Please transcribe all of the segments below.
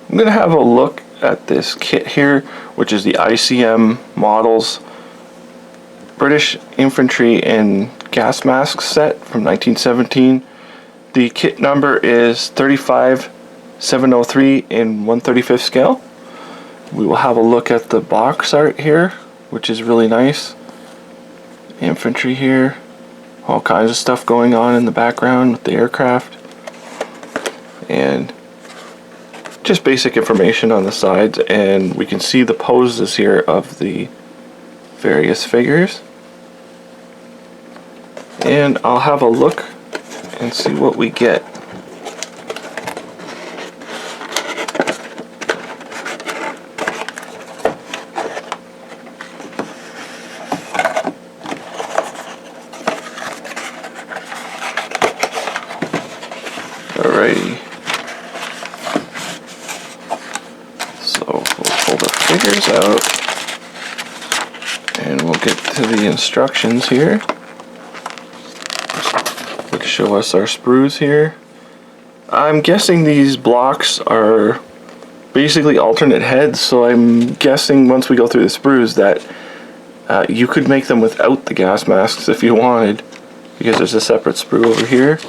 I'm going to have a look at this kit here, which is the ICM models British Infantry and gas mask set from 1917. The kit number is 35703 in 1/35 scale. We will have a look at the box art here, which is really nice. Infantry here, all kinds of stuff going on in the background with the aircraft, and just basic information on the sides, and we can see the poses here of the various figures. And I'll have a look and see what we get. Alrighty. So we'll pull the figures out and we'll get to the instructions here, which show us our sprues here. I'm guessing these blocks are basically alternate heads, so I'm guessing once we go through the sprues that you could make them without the gas masks if you wanted, because there's a separate sprue over here.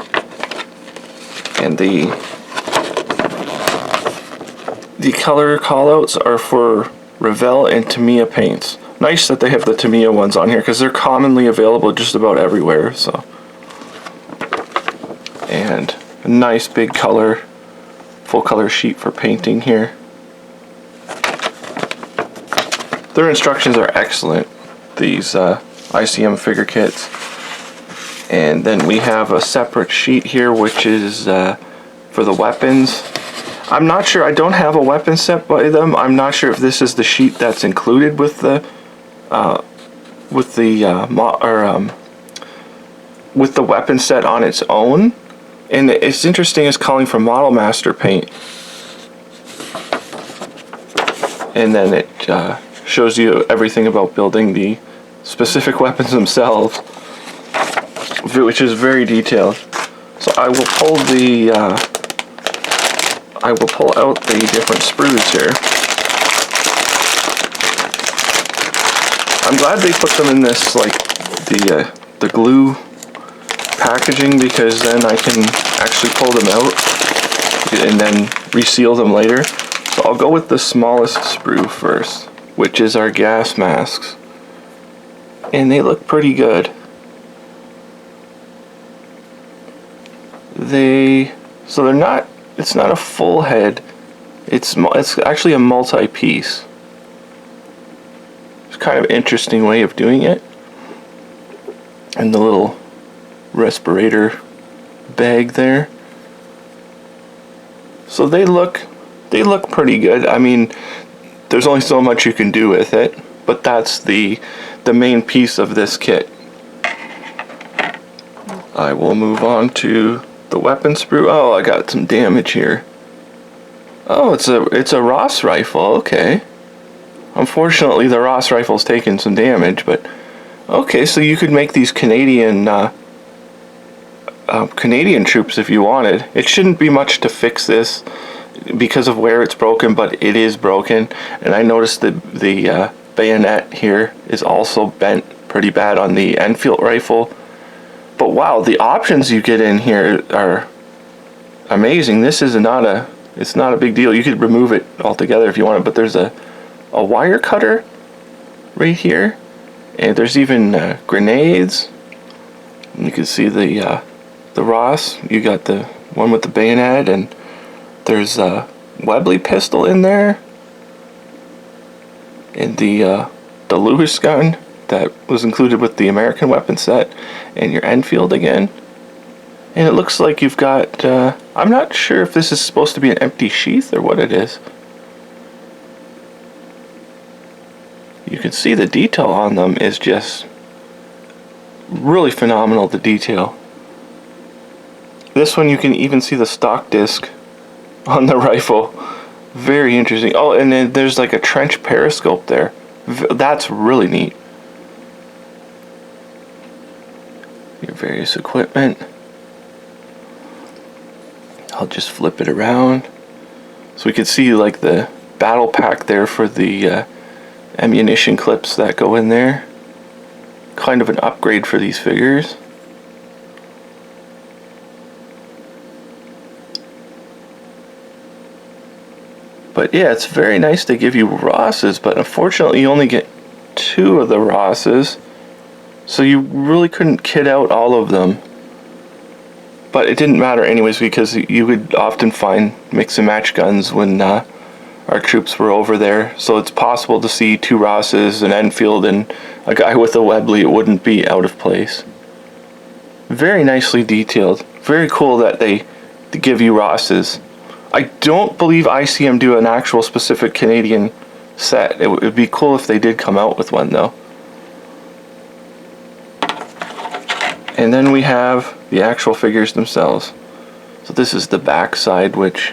And the color callouts are for Revell and Tamiya paints. Nice that they have the Tamiya ones on here because they're commonly available just about everywhere. So, and a nice big color, full color sheet for painting here. Their instructions are excellent, these ICM figure kits. And then we have a separate sheet here, which is for the weapons. I'm not sure. I don't have a weapon set by them. I'm not sure if this is the sheet that's included with the weapon set on its own. And it's interesting. It's calling for Model Master paint, and then it shows you everything about building the specific weapons themselves, which is very detailed. So I will pull out the different sprues here. I'm glad they put them in this, like, the glue packaging, because then I can actually pull them out and then reseal them later. So I'll go with the smallest sprue first, which is our gas masks. And they look pretty good. So they're not, it's not a full head, it's actually a multi-piece. It's kind of an interesting way of doing it. And the little respirator bag there. So they look pretty good. I mean, there's only so much you can do with it, but that's the main piece of this kit. I will move on to the weapon sprue. Oh, I got some damage here. Oh, it's a Ross rifle. Okay. Unfortunately, the Ross rifle's taken some damage, but okay. So you could make these Canadian troops if you wanted. It shouldn't be much to fix this because of where it's broken, but it is broken. And I noticed that the bayonet here is also bent pretty bad on the Enfield rifle. But wow, the options you get in here are amazing. This is it's not a big deal. You could remove it altogether if you wanted, but there's a wire cutter right here, and there's even grenades. You can see the Ross. You got the one with the bayonet, and there's a Webley pistol in there, and the Lewis gun that was included with the American weapon set, and your Enfield again. And it looks like you've got, I'm not sure if this is supposed to be an empty sheath or what it is. You can see the detail on them is just really phenomenal, the detail. This one you can even see the stock disc on the rifle. Very interesting. Oh, and then there's like a trench periscope there. That's really neat. Your various equipment. I'll just flip it around. So So we could see like the battle pack there for the ammunition clips that go in there. Kind of an upgrade for these figures. But yeah, it's very nice to give you Rosses, but unfortunately you only get 2 of the Rosses. So you really couldn't kit out all of them. But it didn't matter anyways, because you would often find mix and match guns when our troops were over there. So it's possible to see 2 Rosses, an Enfield, and a guy with a Webley. It wouldn't be out of place. Very nicely detailed. Very cool that they give you Rosses. I don't believe ICM do an actual specific Canadian set. It would be cool if they did come out with one though. And then we have the actual figures themselves. So this is the back side, which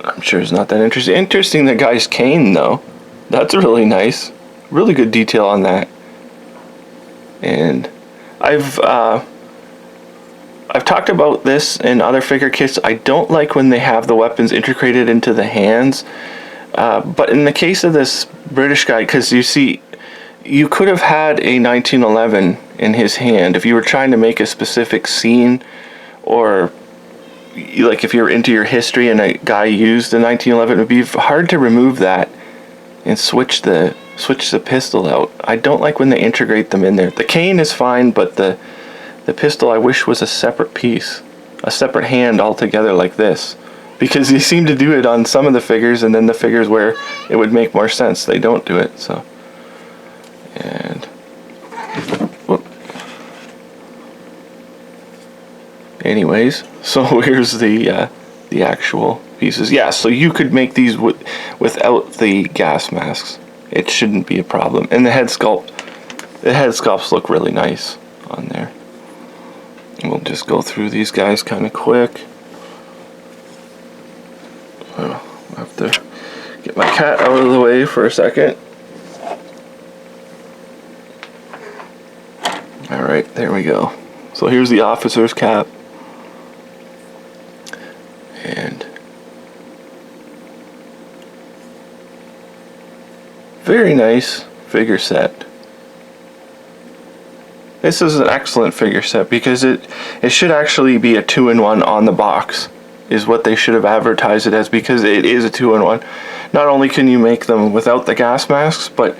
I'm sure is not that interesting. Interesting, the guy's cane though. That's really nice. Really good detail on that. And I've talked about this in other figure kits. I don't like when they have the weapons integrated into the hands. But in the case of this British guy, because you see, you could have had a 1911 in his hand if you were trying to make a specific scene, or like if you're into your history and a guy used a 1911, it would be hard to remove that and switch the pistol out. I don't like when they integrate them in there. The cane is fine, but the pistol I wish was a separate piece, a separate hand altogether like this, because you seem to do it on some of the figures, and then the figures where it would make more sense, they don't do it. So, and whoop. Anyways, so here's the actual pieces. Yeah, so you could make these without the gas masks. It shouldn't be a problem. And the head sculpts look really nice on there. We'll just go through these guys kind of quick. I'll have to get my cat out of the way for a second. Alright, there we go. So here's the officer's cap. And very nice figure set. This is an excellent figure set because it should actually be a 2-in-1 on the box, is what they should have advertised it as, because it is a 2-in-1. Not only can you make them without the gas masks, but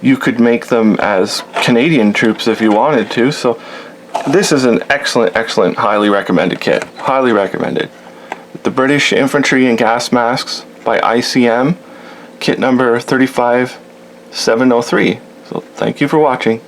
you could make them as Canadian troops if you wanted to. So this is an excellent, highly recommended kit. Highly recommended. The British Infantry and Gas Masks by ICM, kit number 35703. So thank you for watching.